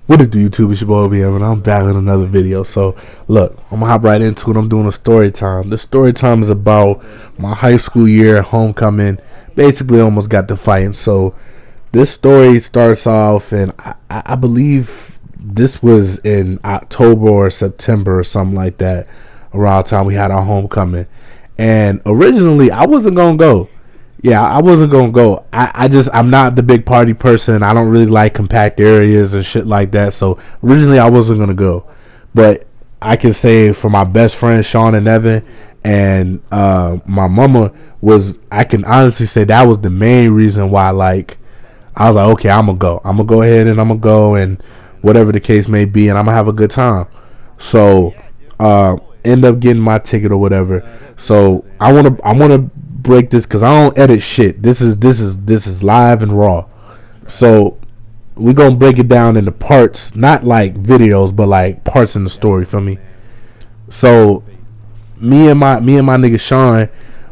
What it do, YouTube? It's your boy BM, and I'm back with another video. So, look, I'm gonna hop right into it. I'm doing a story time. This story time is about my high school year, homecoming. Basically, almost got to fighting. So, this story starts off, and I believe this was in October or September or something like that, around the time we had our homecoming. And originally, I wasn't gonna go. Yeah, I wasn't gonna go. I'm not the big party person. I don't really like compact areas and shit like that. So originally I wasn't gonna go, but I can say for my best friends Sean and Evan and my mama was. I can honestly say that was the main reason why. Like I was like, okay, I'm gonna go. I'm gonna go ahead and I'm gonna go and whatever the case may be, and I'm gonna have a good time. So end up getting my ticket or whatever. So I wanna break this because I don't edit shit. This is live and raw. So we're gonna break it down into parts, not like videos, but like parts in the story for me. So me and my nigga Sean,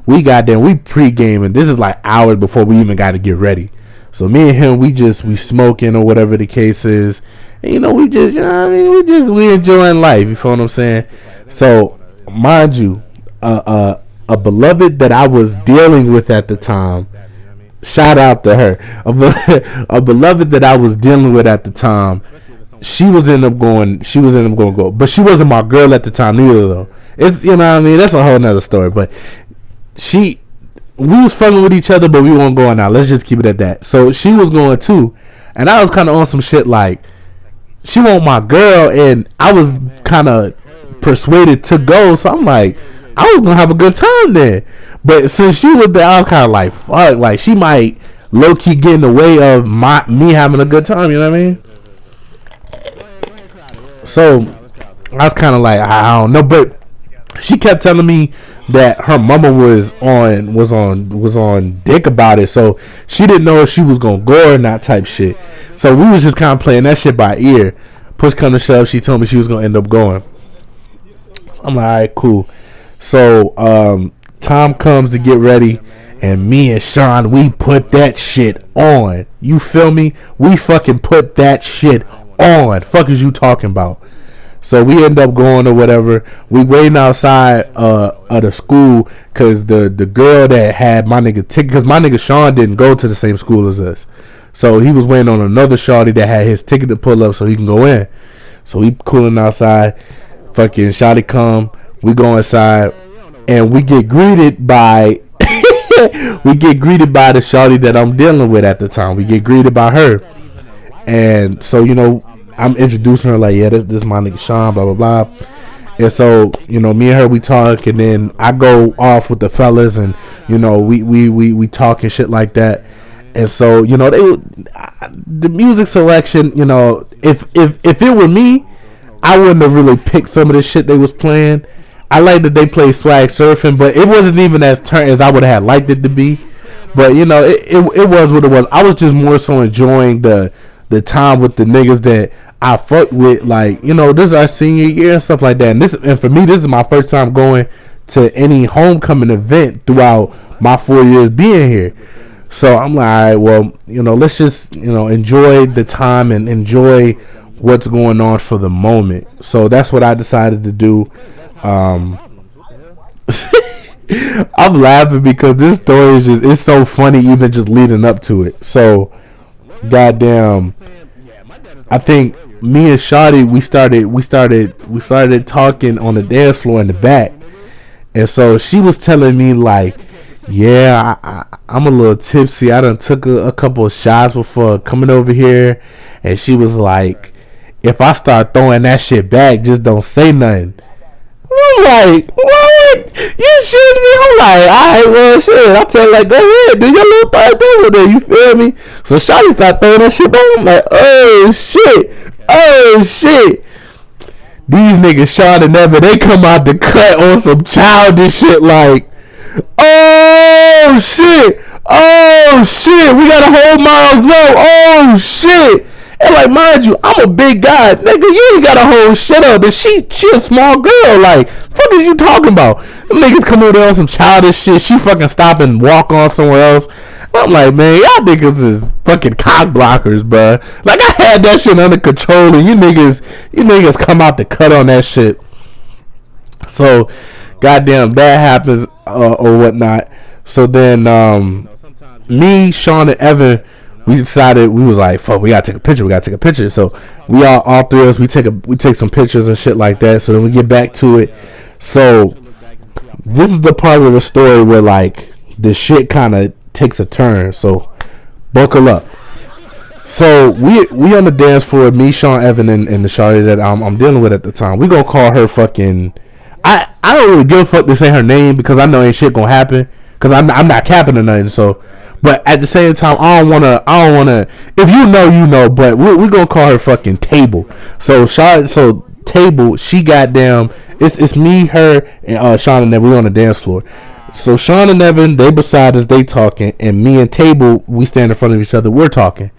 we got there, we pre-gaming. This is like hours before we even got to get ready. So me and him, we smoking or whatever the case is. And we just, we enjoying life. You feel what I'm saying? So mind you, a beloved that I was dealing with at the time. Shout out to her. A beloved that I was dealing with at the time. She was end up going. She was end up going to go, but she wasn't my girl at the time either. Though it's what I mean. That's a whole nother story. But we was fucking with each other, but we weren't going out. Let's just keep it at that. So she was going too, and I was kind of on some shit like she wasn't my girl, and I was kind of persuaded to go. So I'm like, I was gonna have a good time there. But since she was there, I was kind of like, fuck, like she might low key get in the way of me having a good time. You know what I mean? So I was kind of like, I don't know, but she kept telling me that her mama was on dick about it, so she didn't know if she was gonna go or not, type shit. So we was just kind of playing that shit by ear. Push come to shove, she told me she was gonna end up going. So I'm like, all right, cool. So time comes to get ready, and me and Sean, we put that shit on. You feel me? We fucking put that shit on. Fuck is you talking about? So we end up going or whatever. We waiting outside of the school because the girl that had my nigga ticket, because my nigga Sean didn't go to the same school as us. So he was waiting on another shawty that had his ticket to pull up so he can go in. So we cooling outside. Fucking shawty come. We go inside and we get greeted by the shawty that I'm dealing with at the time. We get greeted by her. And so, I'm introducing her like, yeah, this is my nigga Sean, blah, blah, blah. And so, me and her, we talk, and then I go off with the fellas, and, we talk and shit like that. And so, the music selection, if it were me, I wouldn't have really picked some of the shit they was playing. I like that they played Swag Surfing, but it wasn't even as turn as I would have liked it to be. But, it was what it was. I was just more so enjoying the time with the niggas that I fuck with, like, this is our senior year and stuff like that. And for me, this is my first time going to any homecoming event throughout my 4 years being here. So I'm like, all right, well, let's just, enjoy the time and enjoy what's going on for the moment. So that's what I decided to do. I'm laughing because this story it's so funny even just leading up to it. So goddamn, I think me and Shawty we started talking on the dance floor in the back, and so she was telling me like, yeah, I'm a little tipsy. I done took a couple of shots before coming over here, and she was like, if I start throwing that shit back, just don't say nothing. I'm like, what? You shitting me? I'm like, alright, well, shit. I tell her, like, go ahead, do your little thing over there, you feel me? So Shawty start throwing that shit back. I'm like, oh shit. These niggas, Sean and Evan, they come out the cut on some childish shit like, oh shit, we gotta hold Miles up, oh shit. And like, mind you, I'm a big guy, nigga. You ain't got a whole shit up, and she a small girl. Like, fuck is you talking about? Them niggas come over there on some childish shit. She fucking stop and walk on somewhere else. I'm like, man, y'all niggas is fucking cock blockers, bruh. Like, I had that shit under control, and you niggas come out to cut on that shit. So, goddamn, that happens or whatnot. So then, me, Sean, and Evan, we decided, we was like, fuck, we gotta take a picture. So we all three of us, we take some pictures and shit like that. So then we get back to it. So this is the part of the story where like the shit kind of takes a turn. So buckle up. So we on the dance floor, me, Sean, Evan, and the shawty that I'm dealing with at the time. We gonna call her fucking. I don't really give a fuck to say her name because I know ain't shit gonna happen because I'm not capping or nothing. So. But at the same time, I don't wanna. If you know, you know. But we gonna call her fucking Table. So Table, she goddamn. It's me, her, and Sean and Evan. We on the dance floor. So Sean and Evan, they beside us, they talking, and me and Table, we stand in front of each other, we're talking.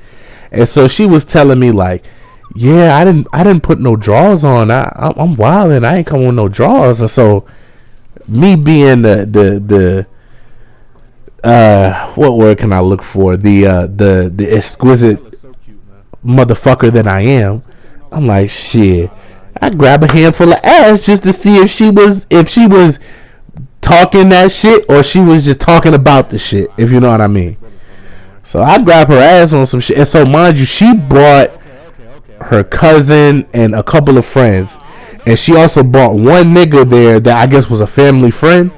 And so she was telling me like, yeah, I didn't put no drawers on. I'm wilding. I ain't coming with no drawers. And so me being the what word can I look for? The exquisite motherfucker that I am. I'm like, shit. I grab a handful of ass just to see if she was talking that shit or she was just talking about the shit, if you know what I mean. So I grab her ass on some shit. And so mind you, she brought her cousin and a couple of friends. And she also brought one nigga there that I guess was a family friend.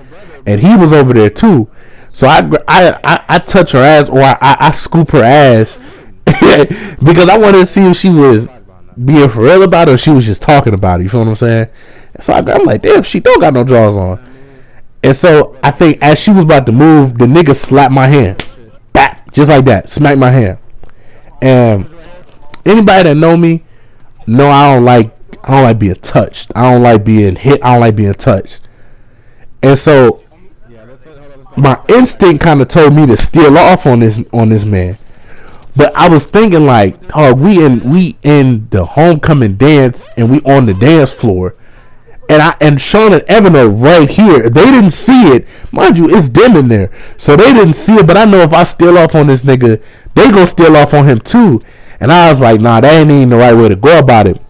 And he was over there too. So I touch her ass or I scoop her ass because I wanted to see if she was being for real about it or she was just talking about it. You feel what I'm saying? So I'm like, damn, she don't got no drawers on. And so I think as she was about to move, the nigga slapped my hand. Bap, just like that. Smacked my hand. And anybody that know me know I don't like being touched. I don't like being hit. I don't like being touched. And so my instinct kind of told me to steal off on this man, but I was thinking like, oh, we in the homecoming dance and we on the dance floor, and Sean and Evan are right here. They didn't see it, mind you. It's dim in there, so they didn't see it. But I know if I steal off on this nigga, they go steal off on him too. And I was like, nah, that ain't even the right way to go about it.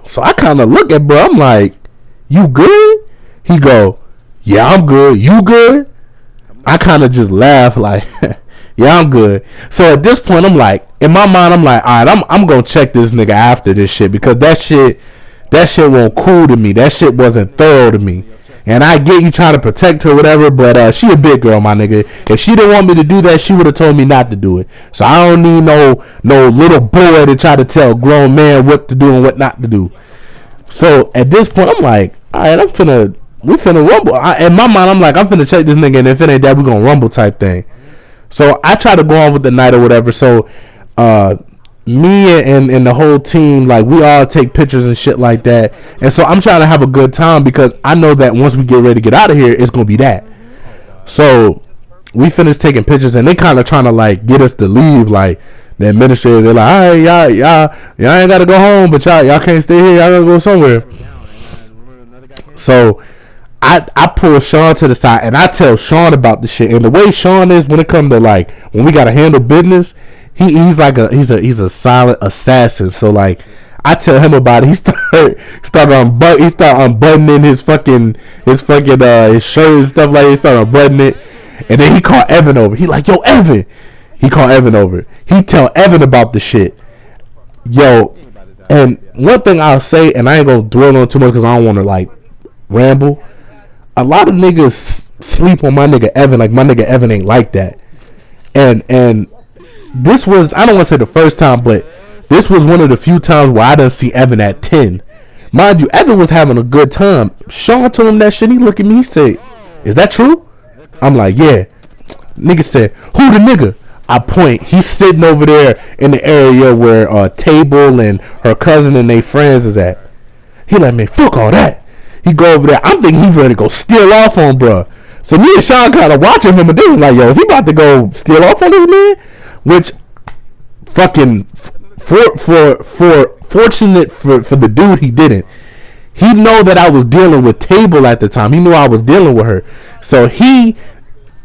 So I kind of look at bro. I'm like, you good? He go, yeah, I'm good. You good? I kind of just laugh like, yeah, I'm good. So at this point, I'm like, in my mind, I'm like, all right, I'm gonna check this nigga after this shit because that shit wasn't cool to me. That shit wasn't thorough to me. And I get you trying to protect her, whatever, but she a big girl, my nigga. If she didn't want me to do that, she would have told me not to do it. So I don't need no little boy to try to tell a grown man what to do and what not to do. So at this point, I'm like, all right, we finna rumble. In my mind, I'm like, I'm finna check this nigga, and if it ain't that, we gonna rumble type thing. So I try to go on with the night or whatever. So me and the whole team, like, we all take pictures and shit like that. And so I'm trying to have a good time because I know that once we get ready to get out of here, it's gonna be that. So we finished taking pictures, and they kind of trying to like get us to leave. Like the administrators, they're like, all right, y'all ain't gotta go home, but y'all can't stay here. Y'all gotta go somewhere. So I pull Sean to the side and I tell Sean about the shit. And the way Sean is when it comes to like when we gotta handle business, he's a silent assassin. So like I tell him about it. He start unbuttoning his shirt and stuff like that. He start unbuttoning it, and then he called Evan over. He like, yo, Evan. He called Evan over. He tell Evan about the shit. Yo, and one thing I'll say, and I ain't gonna dwell on too much because I don't want to like ramble. A lot of niggas sleep on my nigga Evan. Like my nigga Evan ain't like that. And this was, I don't want to say the first time, but this was one of the few times where I done see Evan at 10. Mind you, Evan was having a good time. Sean told him that shit. He looked at me. He said, "Is that true?" I'm like, "Yeah." Nigga said, "Who the nigga?" I point. He's sitting over there in the area where Table and her cousin and they friends is at. He like, "Man, fuck all that." He go over there. I'm thinking he's ready to go steal off on bruh. So me and Sean kind of watching him, and this is like, yo, is he about to go steal off on this man? Which fucking Fortunate for the dude, he didn't. He know that I was dealing with Table at the time. He knew I was dealing with her, so he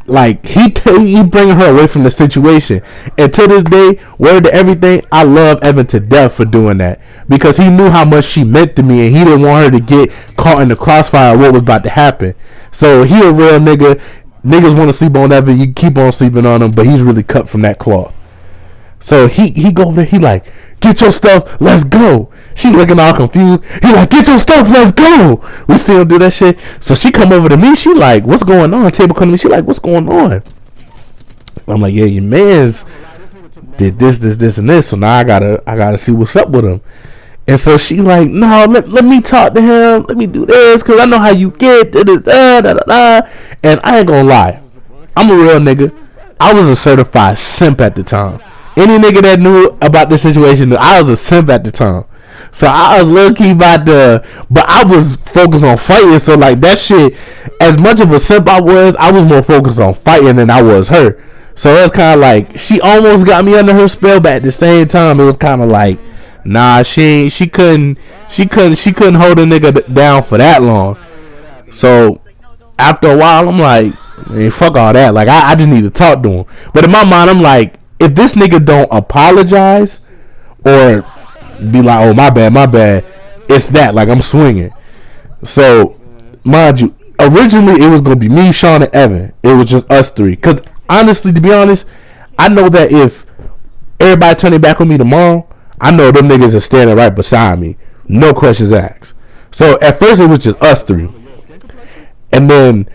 bringing her away from the situation. And to this day, word to everything, I love Evan to death for doing that, because he knew how much she meant to me, and he didn't want her to get caught in the crossfire of what was about to happen. So he a real nigga. Niggas want to sleep on Evan, you keep on sleeping on him, but he's really cut from that cloth. So he go over there, he like, get your stuff, let's go. She looking all confused. He like, get your stuff, let's go. We see him do that shit. So she come over to me, she like, what's going on? Table come to me, she like, what's going on? I'm like, yeah, your man's did this, and this. So now I gotta see what's up with him. And so she like, no, let me talk to him. Let me do this, cause I know how you get. And I ain't gonna lie, I'm a real nigga. I was a certified simp at the time. Any nigga that knew about this situation knew I was a simp at the time. So I was low key about to, but I was focused on fighting. So like that shit, as much of a simp I was more focused on fighting than I was her. So it's kind of like she almost got me under her spell, but at the same time it was kind of like, nah, she couldn't hold a nigga down for that long. So after a while, I'm like, man, fuck all that. Like I just need to talk to him. But in my mind, I'm like, if this nigga don't apologize or be like, oh my bad, it's that, like I'm swinging. So mind you, originally it was gonna be me, Sean, and Evan. It was just us three. Cause honestly, to be honest, I know that if everybody turning back on me tomorrow, I know them niggas are standing right beside me, no questions asked. So at first it was just us three, and then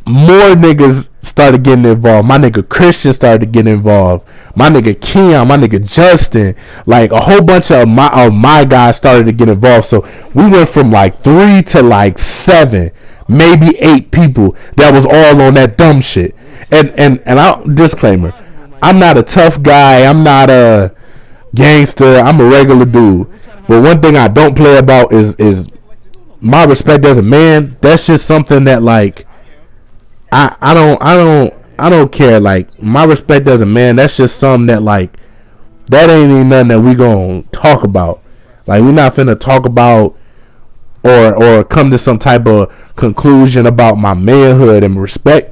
more niggas started getting involved. My nigga Christian started getting involved. My nigga Keon, my nigga Justin, like a whole bunch of my guys started to get involved. So we went from like 3 to like 7, maybe 8 people that was all on that dumb shit. And I'll disclaimer, I'm not a tough guy. I'm not a gangster. I'm a regular dude. But one thing I don't play about is my respect as a man. That's just something that like I don't care. Like my respect as a man, that's just something that like that ain't even nothing that we gonna talk about. Like we're not finna talk about or come to some type of conclusion about my manhood and respect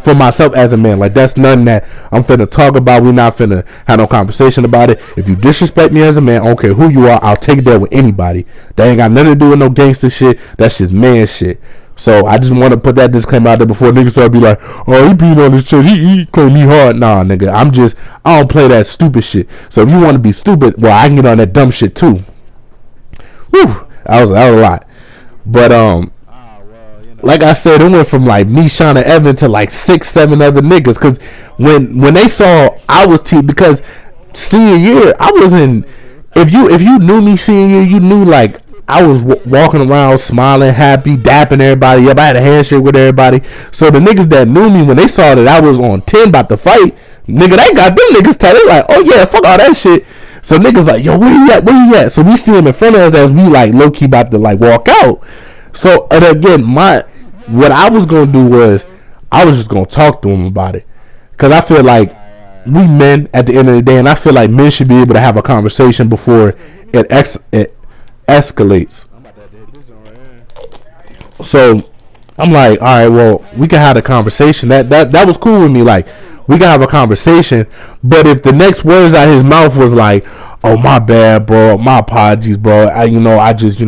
for myself as a man. Like that's nothing that I'm finna talk about. We're not finna have no conversation about it. If you disrespect me as a man, I don't care who you are, I'll take it there with anybody. That ain't got nothing to do with no gangster shit. That's just man shit. So I just want to put that disclaimer out there before niggas start be like, oh, he beat on this shit, he claim me hard. Nah, nigga, I don't play that stupid shit. So if you want to be stupid, well, I can get on that dumb shit too. Whew, that was a lot. But like I said, it went from like me, Sean, and Evan to like 6, 7 other niggas. Cause when they saw I was because senior year, I wasn't. If you knew me senior year, you knew like I was walking around smiling, happy, dapping everybody up. I had a handshake with everybody. So the niggas that knew me, when they saw that I was on 10 about to fight, nigga, they got them niggas tight. They like, oh yeah, fuck all that shit. So niggas like, yo, where you at? So we see him in front of us as we like low key about to like walk out. So and again, what I was gonna do was I was just gonna talk to him about it, cause I feel like we men at the end of the day, and I feel like men should be able to have a conversation before it escalates. So I'm like, all right, well, we can have a conversation. That was cool with me. Like, we can have a conversation. But if the next words out of his mouth was like, oh, my bad, bro, my apologies, bro, I just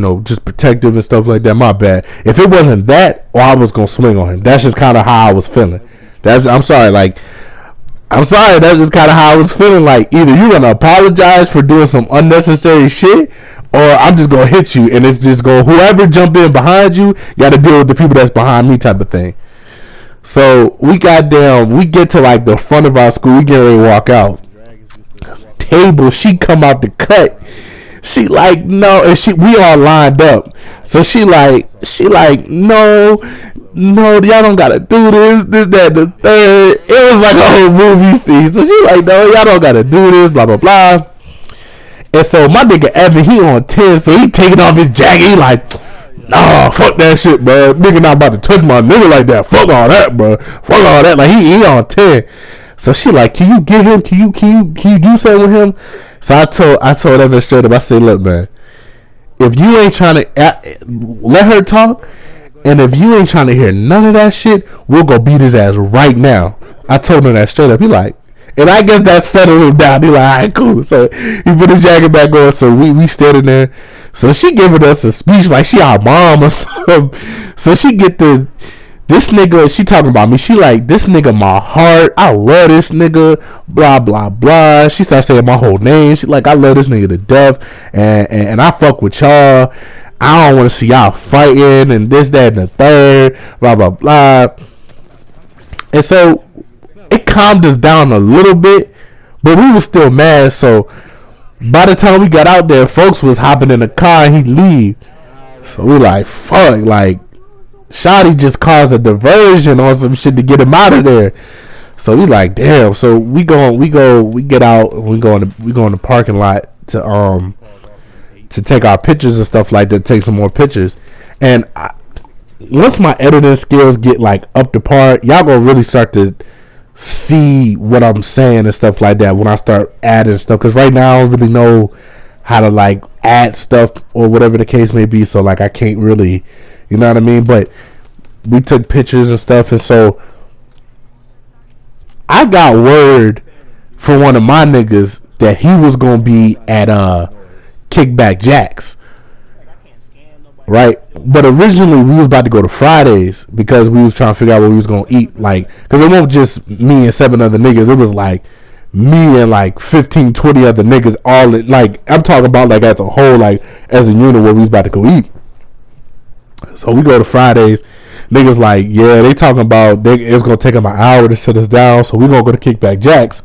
protective and stuff like that, my bad. If it wasn't that, or I was gonna swing on him. That's just kind of how I was feeling. I'm sorry, that's just kind of how I was feeling. Like, either you're gonna apologize for doing some unnecessary shit, or I'm just gonna hit you, and it's just whoever jump in behind you got to deal with the people that's behind me, type of thing. So we get to like the front of our school, we get ready to walk out. Table, she come out the cut. She like, no, and we all lined up. So she like, no, y'all don't gotta do this, that, the third. It was like a whole movie scene. So she like, no, y'all don't gotta do this, blah blah blah. And so my nigga Evan, he on 10, so he taking off his jacket. He like, nah, fuck that shit, bro. Nigga not about to touch my nigga like that. Fuck all that, bro. Fuck all that. Like he on 10. So she like, can you get him? Can you do something with him? So I told Evan straight up. I said, look, man, if you ain't trying to let her talk, and if you ain't trying to hear none of that shit, we'll go beat his ass right now. I told him that straight up. He like, and I guess that settled him down. He like, all right, cool. So he put his jacket back on. So we standing there. So she giving us a speech like she our mom or something. So she get this nigga, she talking about me. She like, this nigga my heart. I love this nigga. Blah, blah, blah. She starts saying my whole name. She like, I love this nigga to death. And I fuck with y'all. I don't want to see y'all fighting and this, that, and the third. Blah, blah, blah. And so it calmed us down a little bit. But we were still mad. So by the time we got out there, folks was hopping in the car and he'd leave. So we like, fuck, like, Shotty just caused a diversion on some shit to get him out of there. So we like, damn. So we get out and we go in the parking lot to take our pictures and stuff like that, take some more pictures. And once my editing skills get like up to par, y'all gonna really start to see what I'm saying and stuff like that when I start adding stuff. Cause right now I don't really know how to like add stuff or whatever the case may be. So like I can't really, you know what I mean? But we took pictures and stuff, and so I got word from one of my niggas that he was gonna be at Kickback Jacks, right? But originally we was about to go to Fridays because we was trying to figure out what we was gonna eat, like, because it wasn't just me and 7 other niggas. It was like me and like 15, 20 other niggas, all in, like, I'm talking about like as a whole, like as a unit where we was about to go eat. So we go to Fridays. Niggas like, yeah, they talking about it's gonna take them an hour to sit us down, so we gonna go to Kickback Jacks.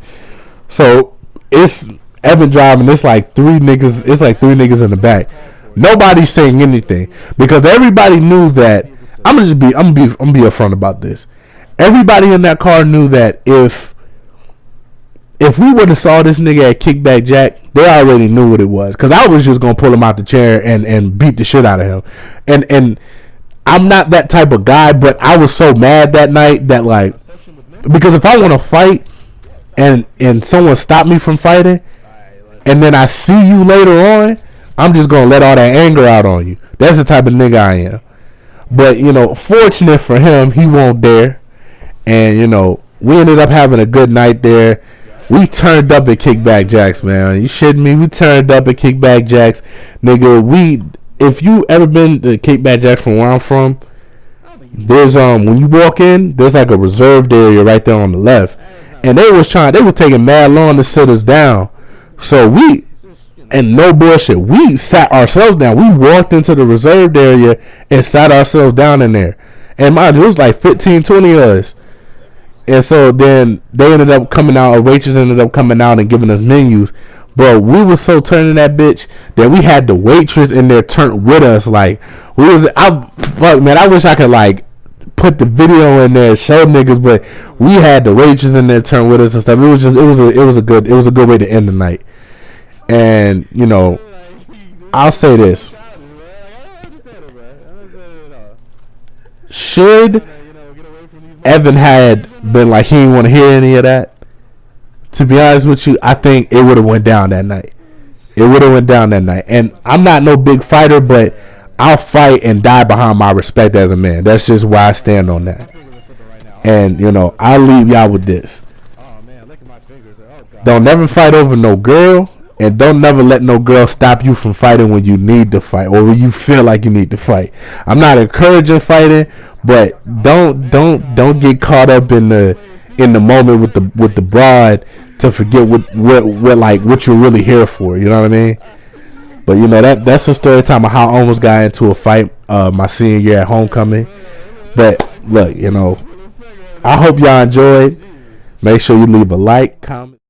So it's Evan driving. It's like 3 niggas. It's like 3 niggas in the back. Nobody's saying anything because everybody knew that. I'm gonna be upfront about this. Everybody in that car knew that if we would have saw this nigga at Kickback Jack, they already knew what it was. Because I was just gonna pull him out the chair and beat the shit out of him. And I'm not that type of guy, but I was so mad that night that, like, because if I want to fight and someone stop me from fighting, and then I see you later on, I'm just gonna let all that anger out on you. That's the type of nigga I am. But, you know, fortunate for him, he won't dare. And, you know, we ended up having a good night there. We turned up at Kickback Jacks, man. You shitting me? We turned up at Kickback Jacks. Nigga, if you ever been to Kickback Jacks from where I'm from, there's when you walk in, there's like a reserved area right there on the left. And they were taking mad long to sit us down. So and no bullshit, we sat ourselves down. We walked into the reserved area and sat ourselves down in there. And mind you, it was like 15, 20 of us. And so then they ended up coming out, a waitress ended up coming out and giving us menus. Bro, we was so turning that bitch that we had the waitress in there turn with us. Like, fuck, man, I wish I could, like, put the video in there and show niggas, but we had the waitress in there turn with us and stuff. It was a good way to end the night. And, you know, I'll say this. Should Evan had been like he didn't want to hear any of that, to be honest with you, I think it would have went down that night. And I'm not no big fighter, but I'll fight and die behind my respect as a man. That's just why I stand on that. And, you know, I'll leave y'all with this. Don't never fight over no girl, and don't never let no girl stop you from fighting when you need to fight or when you feel like you need to fight. I'm not encouraging fighting, but don't get caught up in the moment with the broad to forget what you're really here for. You know what I mean? But, you know, that's a story time of how I almost got into a fight my senior year at homecoming. But look, you know, I hope y'all enjoyed. Make sure you leave a like, comment.